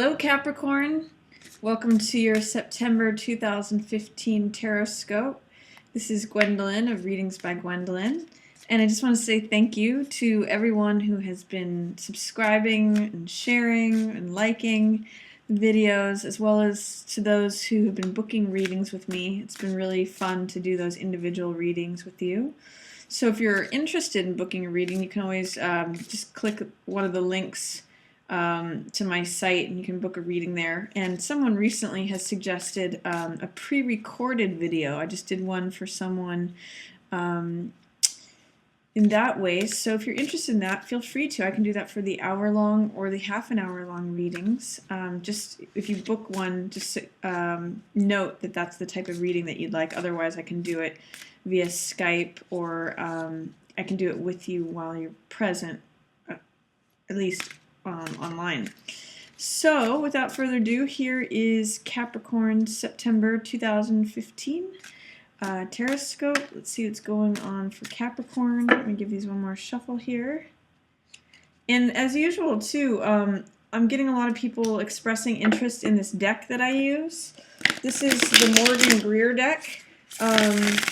Hello Capricorn, welcome to your September 2015 Tarotscope. This is Gwendolyn of Readings by Gwendolyn, and I just want to say thank you to everyone who has been subscribing and sharing and liking the videos, as well as to those who have been booking readings with me. It's been really fun to do those individual readings with you. So if you're interested in booking a reading, you can always just click one of the links to my site and you can book a reading there. And someone recently has suggested a pre-recorded video. I just did one for someone in that way. So if you're interested in that, feel free to. I can do that for the hour-long or the half-an-hour-long readings. Just if you book one, just note that that's the type of reading that you'd like. Otherwise, I can do it via Skype, or I can do it with you while you're present, at least online. So without further ado, here is Capricorn September 2015 Tarotscope. Let's see what's going on for Capricorn. Let me give these one more shuffle here. And as usual too, I'm getting a lot of people expressing interest in this deck that I use. This is the Morgan Greer deck. I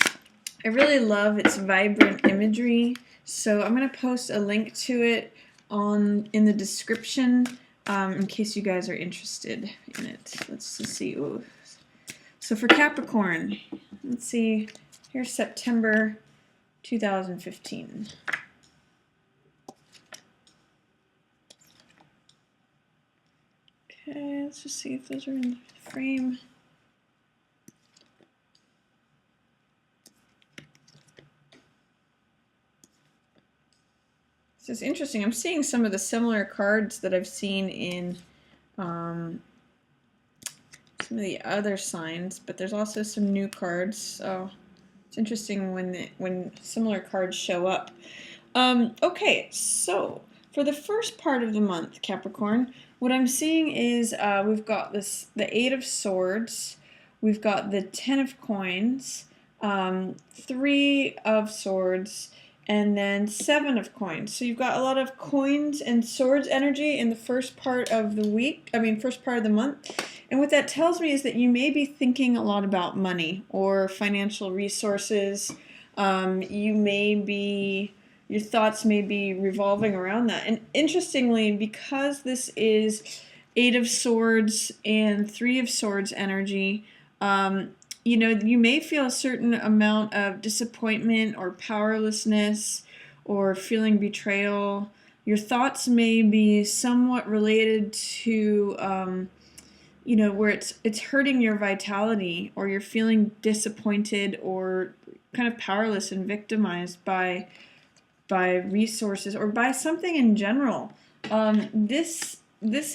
really love its vibrant imagery, so I'm going to post a link to it in the description in case you guys are interested in it. Let's just see. Ooh. So for Capricorn, let's see. Here's September 2015. Okay, let's just see if those are in the frame. This is interesting. I'm seeing some of the similar cards that I've seen in some of the other signs, but there's also some new cards. So it's interesting when similar cards show up. Okay, so for the first part of the month, Capricorn, what I'm seeing is we've got the Eight of Swords, we've got the Ten of Coins, Three of Swords, and then Seven of Coins. So you've got a lot of coins and swords energy in the first part of the week, first part of the month. And what that tells me is that you may be thinking a lot about money or financial resources. Your thoughts may be revolving around that. And interestingly, because this is Eight of Swords and Three of Swords energy, you may feel a certain amount of disappointment or powerlessness or feeling betrayal. Your thoughts may be somewhat related to, where it's hurting your vitality, or you're feeling disappointed or kind of powerless and victimized by resources or by something in general. This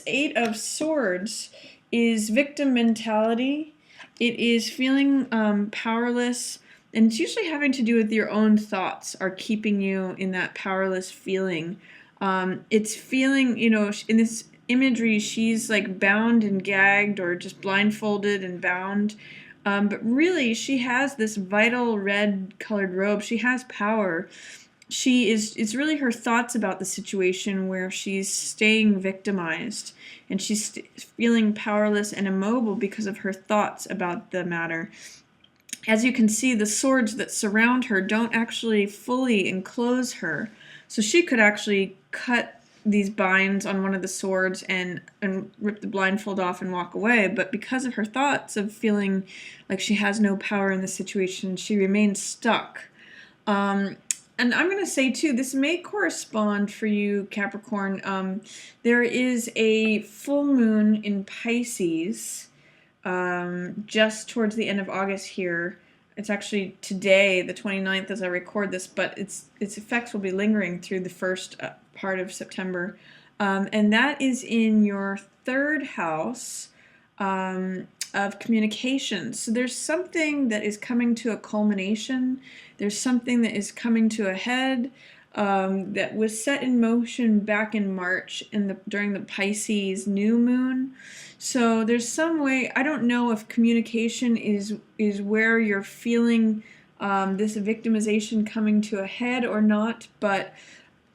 Eight of Swords is victim mentality. It is feeling powerless, and it's usually having to do with your own thoughts are keeping you in that powerless feeling. It's feeling, in this imagery, she's like bound and gagged or just blindfolded and bound. But really, she has this vital red colored robe. She has power. It's really her thoughts about the situation where she's staying victimized, and she's feeling powerless and immobile because of her thoughts about the matter. As you can see, the swords that surround her don't actually fully enclose her, so she could actually cut these binds on one of the swords and rip the blindfold off and walk away, but because of her thoughts of feeling like she has no power in the situation, she remains stuck. And I'm going to say, too, this may correspond for you, Capricorn. There is a full moon in Pisces just towards the end of August here. It's actually today, the 29th, as I record this, but its effects will be lingering through the first part of September. And that is in your third house of communication. So there's something that is coming to a culmination. There's something that is coming to a head that was set in motion back in March during the Pisces new moon. So there's some way, I don't know if communication is where you're feeling this victimization coming to a head or not, but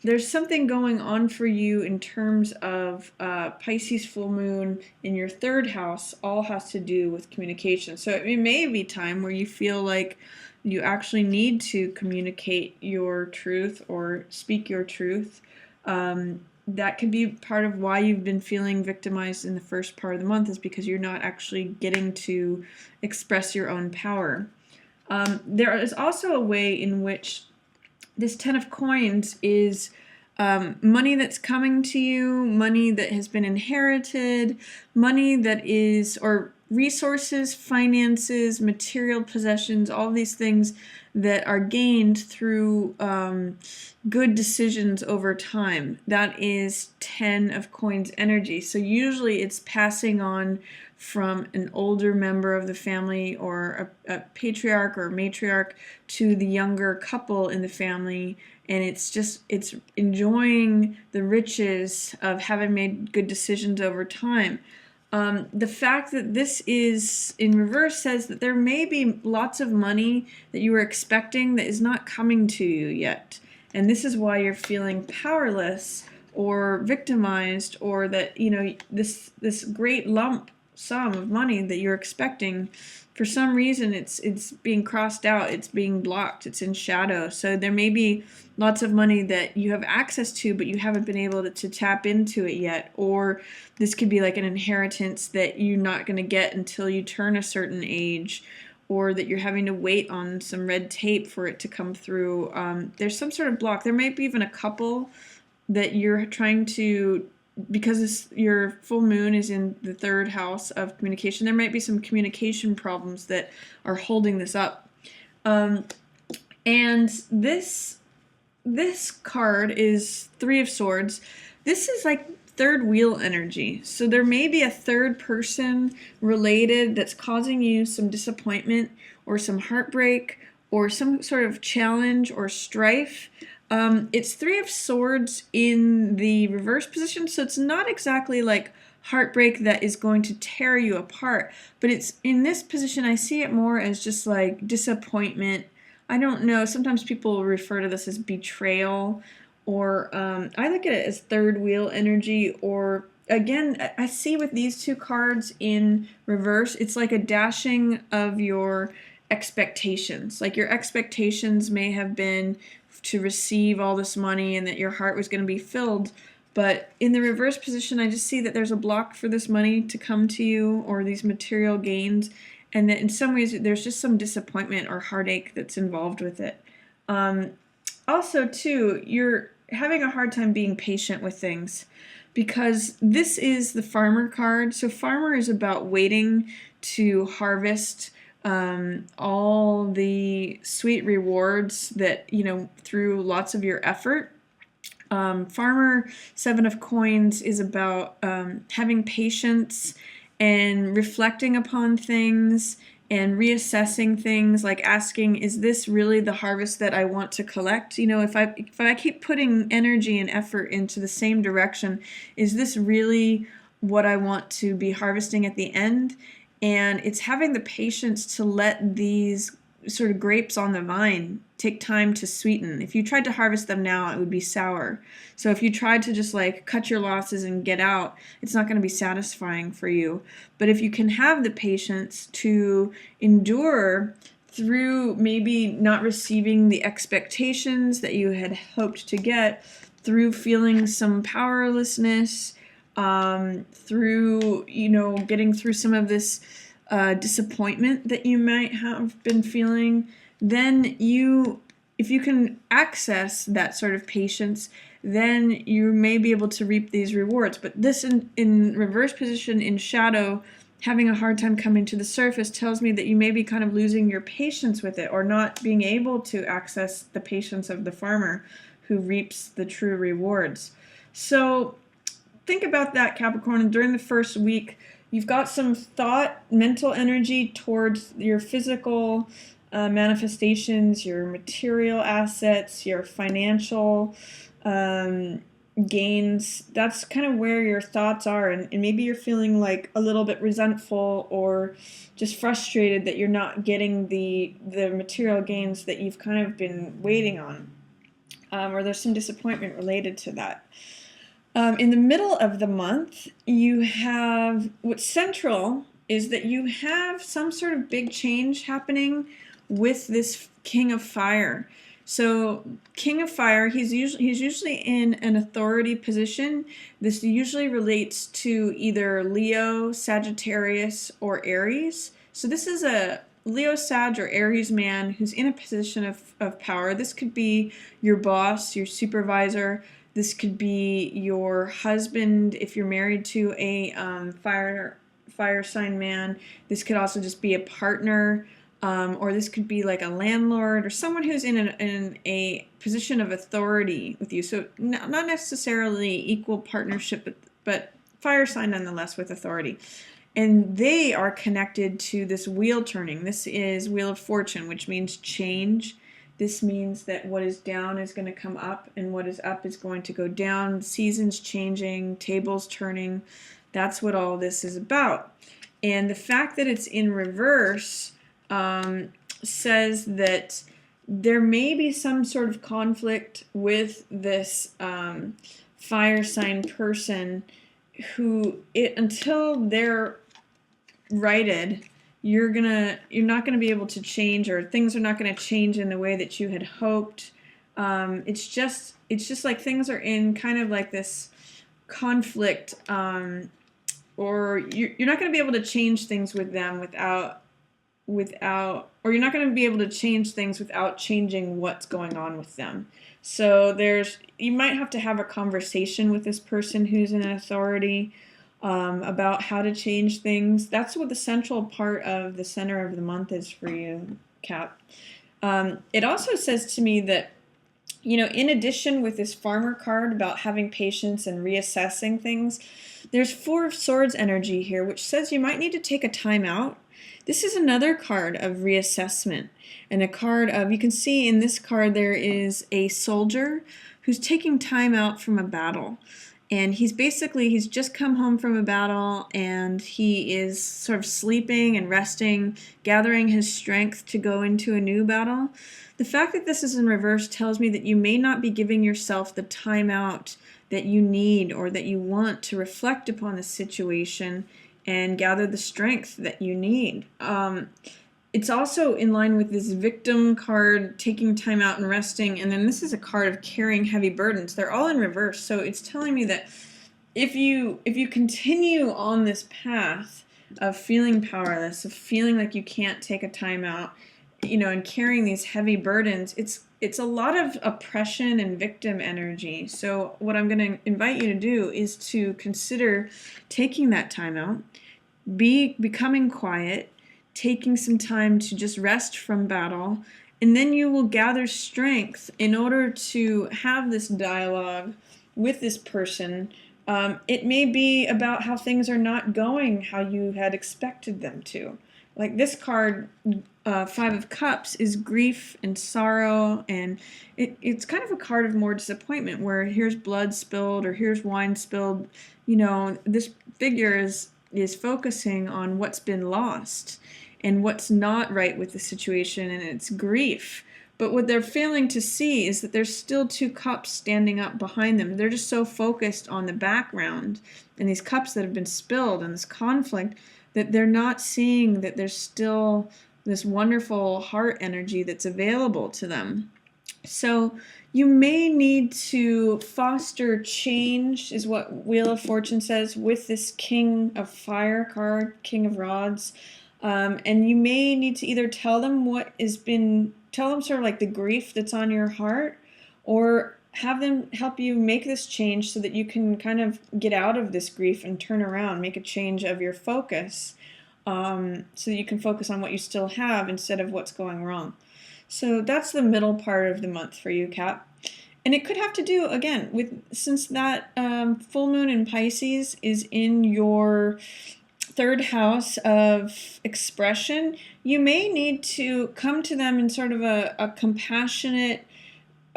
there's something going on for you in terms of Pisces full moon in your third house. All has to do with communication. So it may be time where you feel like you actually need to communicate your truth or speak your truth. That could be part of why you've been feeling victimized in the first part of the month, is because you're not actually getting to express your own power. There is also a way in which this Ten of Coins is money that's coming to you, money that has been inherited, money that is, or resources, finances, material possessions, all these things that are gained through good decisions over time. That is 10 of Coins energy. So usually it's passing on from an older member of the family or a patriarch or matriarch to the younger couple in the family, and it's enjoying the riches of having made good decisions over time. The fact that this is in reverse says that there may be lots of money that you were expecting that is not coming to you yet, and this is why you're feeling powerless or victimized, or that this great lump sum of money that you're expecting, for some reason it's being crossed out, it's being blocked, it's in shadow. So there may be lots of money that you have access to, but you haven't been able to tap into it yet. Or this could be like an inheritance that you're not going to get until you turn a certain age, or that you're having to wait on some red tape for it to come through. There's some sort of block. There might be even a couple that you're trying to, because your full moon is in the third house of communication, there might be some communication problems that are holding this up. And this card is Three of Swords. This is like third wheel energy. So there may be a third person related that's causing you some disappointment or some heartbreak or some sort of challenge or strife. It's Three of Swords in the reverse position, so it's not exactly like heartbreak that is going to tear you apart, but it's in this position, I see it more as just like disappointment. I don't know, sometimes people refer to this as betrayal, or I look at it as third wheel energy, or again, I see with these two cards in reverse, it's like a dashing of your expectations. Like your expectations may have been to receive all this money and that your heart was going to be filled, but in the reverse position I just see that there's a block for this money to come to you, or these material gains, and that in some ways there's just some disappointment or heartache that's involved with it. Also too, you're having a hard time being patient with things, because this is the farmer card. So farmer is about waiting to harvest all the sweet rewards that, through lots of your effort. Farmer, Seven of Coins, is about having patience and reflecting upon things and reassessing things, like asking, is this really the harvest that I want to collect? If I keep putting energy and effort into the same direction, is this really what I want to be harvesting at the end? And it's having the patience to let these sort of grapes on the vine take time to sweeten. If you tried to harvest them now, it would be sour. So if you tried to just like cut your losses and get out, it's not going to be satisfying for you. But if you can have the patience to endure through maybe not receiving the expectations that you had hoped to get, through feeling some powerlessness, through, getting through some of this disappointment that you might have been feeling, then if you can access that sort of patience, then you may be able to reap these rewards. But this in reverse position in shadow, having a hard time coming to the surface, tells me that you may be kind of losing your patience with it, or not being able to access the patience of the farmer who reaps the true rewards. So think about that, Capricorn. During the first week, you've got some thought, mental energy towards your physical manifestations, your material assets, your financial gains. That's kind of where your thoughts are, and maybe you're feeling like a little bit resentful or just frustrated that you're not getting the material gains that you've kind of been waiting on. or there's some disappointment related to that. In the middle of the month, you have what's central is that you have some sort of big change happening with this King of Fire. So King of Fire, he's usually in an authority position. This usually relates to either Leo, Sagittarius, or Aries. So this is a Leo, Sag, or Aries man who's in a position of power. This could be your boss, your supervisor. This could be your husband if you're married to a fire sign man. This could also just be a partner. Or this could be like a landlord or someone who's in a position of authority with you. So not necessarily equal partnership, but fire sign nonetheless with authority. And they are connected to this wheel turning. This is Wheel of Fortune, which means change. This means that what is down is going to come up and what is up is going to go down. Seasons changing, tables turning. That's what all this is about. And the fact that it's in reverse says that there may be some sort of conflict with this fire sign person who, until they're righted, you're not gonna be able to change, or things are not gonna change in the way that you had hoped. It's just like things are in kind of like this conflict, or you're not gonna be able to change things with them or you're not going to be able to change things without changing what's going on with them. So you might have to have a conversation with this person who's in authority about how to change things. That's what the central part of the center of the month is for you, Cap. It also says to me that, in addition with this Farmer card about having patience and reassessing things, there's Four of Swords energy here, which says you might need to take a time out. This is another card of reassessment, and a card of, you can see in this card there is a soldier who's taking time out from a battle. And he's just come home from a battle, and he is sort of sleeping and resting, gathering his strength to go into a new battle. The fact that this is in reverse tells me that you may not be giving yourself the time out that you need or that you want to reflect upon the situation and gather the strength that you need. It's also in line with this victim card, taking time out and resting, and then this is a card of carrying heavy burdens. They're all in reverse, so it's telling me that if you continue on this path of feeling powerless, of feeling like you can't take a time out, and carrying these heavy burdens, it's a lot of oppression and victim energy. So what I'm going to invite you to do is to consider taking that time out, becoming quiet, taking some time to just rest from battle, and then you will gather strength in order to have this dialogue with this person. It may be about how things are not going how you had expected them to. Like this card, Five of Cups, is grief and sorrow, and it's kind of a card of more disappointment, where here's blood spilled or here's wine spilled. This figure is focusing on what's been lost and what's not right with the situation, and it's grief. But what they're failing to see is that there's still two cups standing up behind them. They're just so focused on the background and these cups that have been spilled and this conflict that they're not seeing that there's still this wonderful heart energy that's available to them. So you may need to foster change, is what Wheel of Fortune says, with this King of Fire card, King of Rods. And you may need to either tell them tell them sort of like the grief that's on your heart, or have them help you make this change so that you can kind of get out of this grief and turn around, make a change of your focus, so that you can focus on what you still have instead of what's going wrong. So that's the middle part of the month for you, Cap. And it could have to do, again, since that full moon in Pisces is in your third house of expression, you may need to come to them in sort of a compassionate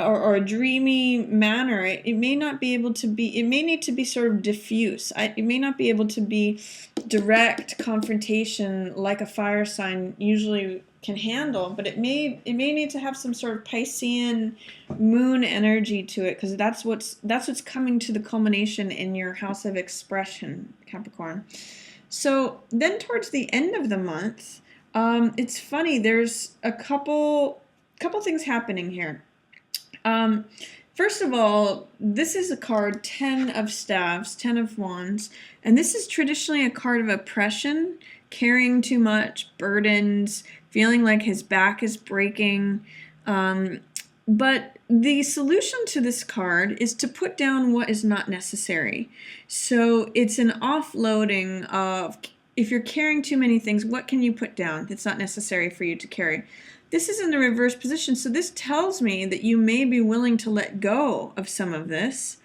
or a dreamy manner. It may not be able to be, it may need to be sort of diffuse. It may not be able to be direct confrontation like a fire sign usually can handle, but it may need to have some sort of Piscean moon energy to it, because that's what's coming to the culmination in your house of expression, Capricorn. So then towards the end of the month, it's funny, there's a couple things happening here. First of all, this is a card, 10 of Staves, 10 of Wands, and this is traditionally a card of oppression, carrying too much, burdens, feeling like his back is breaking. But the solution to this card is to put down what is not necessary. So it's an offloading of, if you're carrying too many things, what can you put down that's not necessary for you to carry? This is in the reverse position, so this tells me that you may be willing to let go of some of this.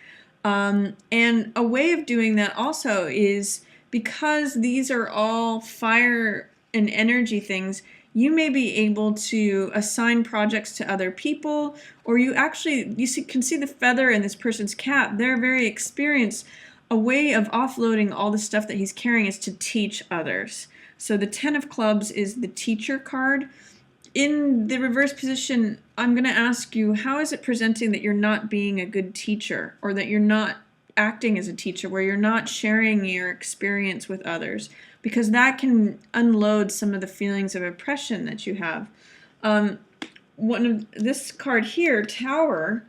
And a way of doing that also is, because these are all fire and energy things, you may be able to assign projects to other people, or you can see the feather in this person's cap. They're very experienced. A way of offloading all the stuff that he's carrying is to teach others. So the 10 of Clubs is the teacher card. In the reverse position, I'm going to ask you, how is it presenting that you're not being a good teacher, or that you're not acting as a teacher, where you're not sharing your experience with others? Because that can unload some of the feelings of oppression that you have. This card here, Tower,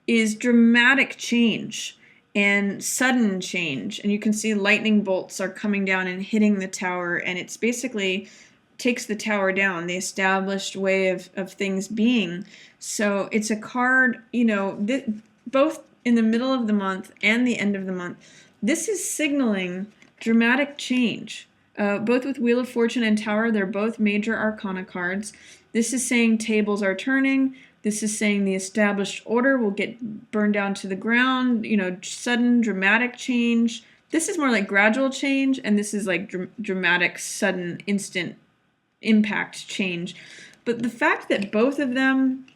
is dramatic change and sudden change. And you can see lightning bolts are coming down and hitting the tower, and it's basically takes the tower down, the established way of things being. So it's a card, both in the middle of the month and the end of the month, this is signaling dramatic change. Both with Wheel of Fortune and Tower, they're both major arcana cards. This is saying tables are turning. This is saying the established order will get burned down to the ground, sudden dramatic change. This is more like gradual change, and this is like dramatic, sudden, instant impact change. But the fact that both of them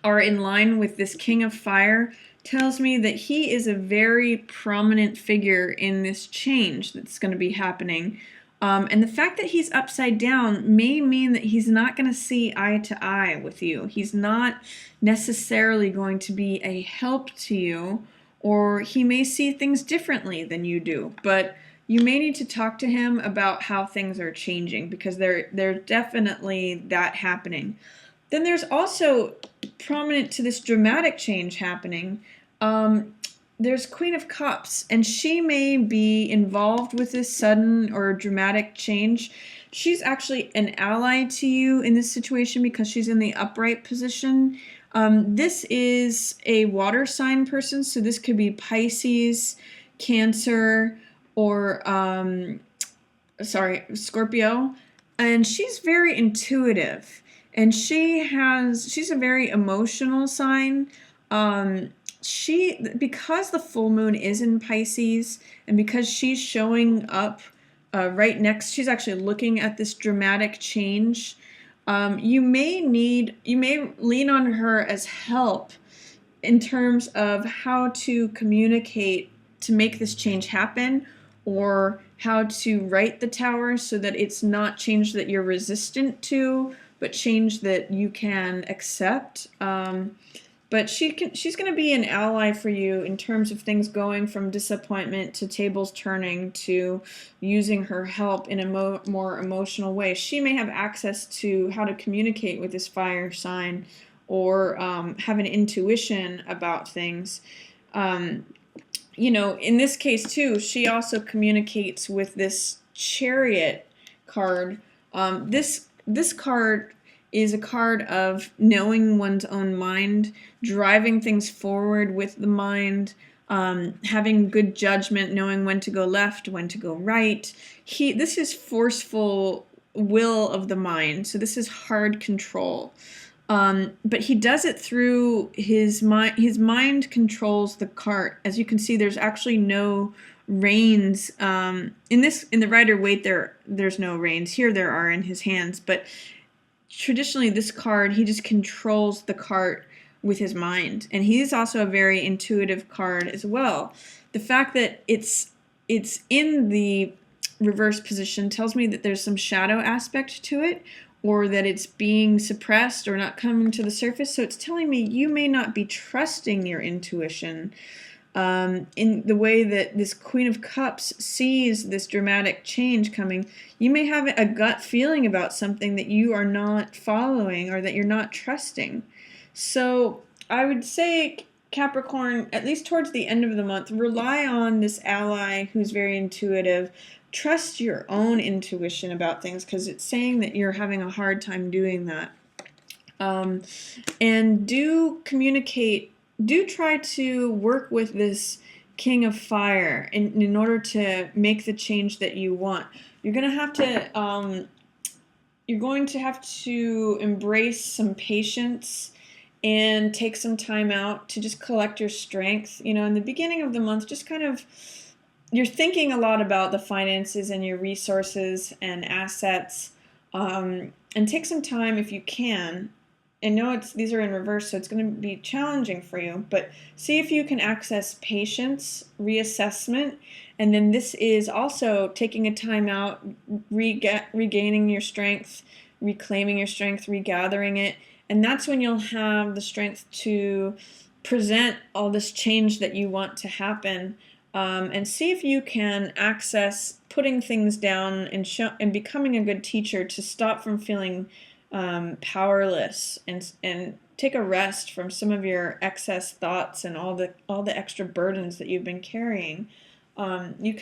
are in line with this King of Fire tells me that he is a very prominent figure in this change that's going to be happening. And the fact that he's upside down may mean that he's not going to see eye to eye with you. He's not necessarily going to be a help to you, or he may see things differently than you do. But you may need to talk to him about how things are changing, because there's definitely that happening. Then there's also, prominent to this dramatic change happening, there's Queen of Cups, and she may be involved with this sudden or dramatic change. She's actually an ally to you in this situation because she's in the upright position. This is a water sign person, so this could be Pisces, Cancer, or Scorpio. And she's very intuitive, and she's a very emotional sign. Because the full moon is in Pisces, and because she's showing up right next, she's actually looking at this dramatic change. You may lean on her as help in terms of how to communicate to make this change happen, or how to write the tower so that it's not change that you're resistant to, but change that you can accept. But she's going to be an ally for you in terms of things going from disappointment to tables turning to using her help in a more emotional way. She may have access to how to communicate with this fire sign, or have an intuition about things. In this case too, she also communicates with this Chariot card. This card is a card of knowing one's own mind, driving things forward with the mind, having good judgment, knowing when to go left, when to go right. This is forceful will of the mind, so this is hard control. But he does it through his mind. His mind controls the cart. As you can see, there's actually no reins. In the Rider-Waite, there's no reins. Here there are in his hands, but traditionally this card, he just controls the cart with his mind. And he's also a very intuitive card as well. The fact that it's in the reverse position tells me that there's some shadow aspect to it, or that it's being suppressed or not coming to the surface. So it's telling me you may not be trusting your intuition in the way that this Queen of Cups sees this dramatic change coming. You may have a gut feeling about something that you are not following or that you're not trusting. So I would say, Capricorn, at least towards the end of the month, rely on this ally who's very intuitive. Trust your own intuition about things, because it's saying that you're having a hard time doing that. And do communicate, do try to work with this King of Fire in order to make the change that you want. You're going to have to embrace some patience and take some time out to just collect your strength. You know, in the beginning of the month, just kind of, you're thinking a lot about the finances and your resources and assets, and take some time if you can. I know these are in reverse, so it's going to be challenging for you, but see if you can access patience, reassessment, and then this is also taking a time out, regaining your strength, reclaiming your strength, regathering it, and that's when you'll have the strength to present all this change that you want to happen. And see if you can access putting things down and becoming a good teacher to stop from feeling powerless, and take a rest from some of your excess thoughts and all the extra burdens that you've been carrying. You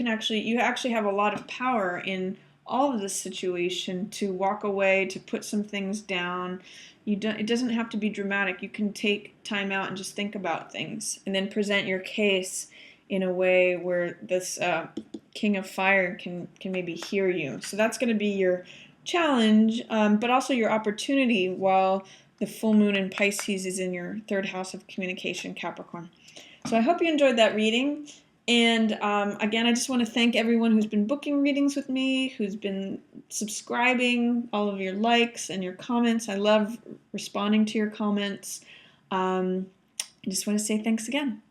actually have a lot of power in all of this situation to walk away, to put some things down. It doesn't have to be dramatic. You can take time out and just think about things, and then present your case in a way where this King of Fire can maybe hear you. So that's going to be your challenge, but also your opportunity while the full moon in Pisces is in your third house of communication, Capricorn. So I hope you enjoyed that reading. And again, I just want to thank everyone who's been booking readings with me, who's been subscribing, all of your likes and your comments. I love responding to your comments. I just want to say thanks again.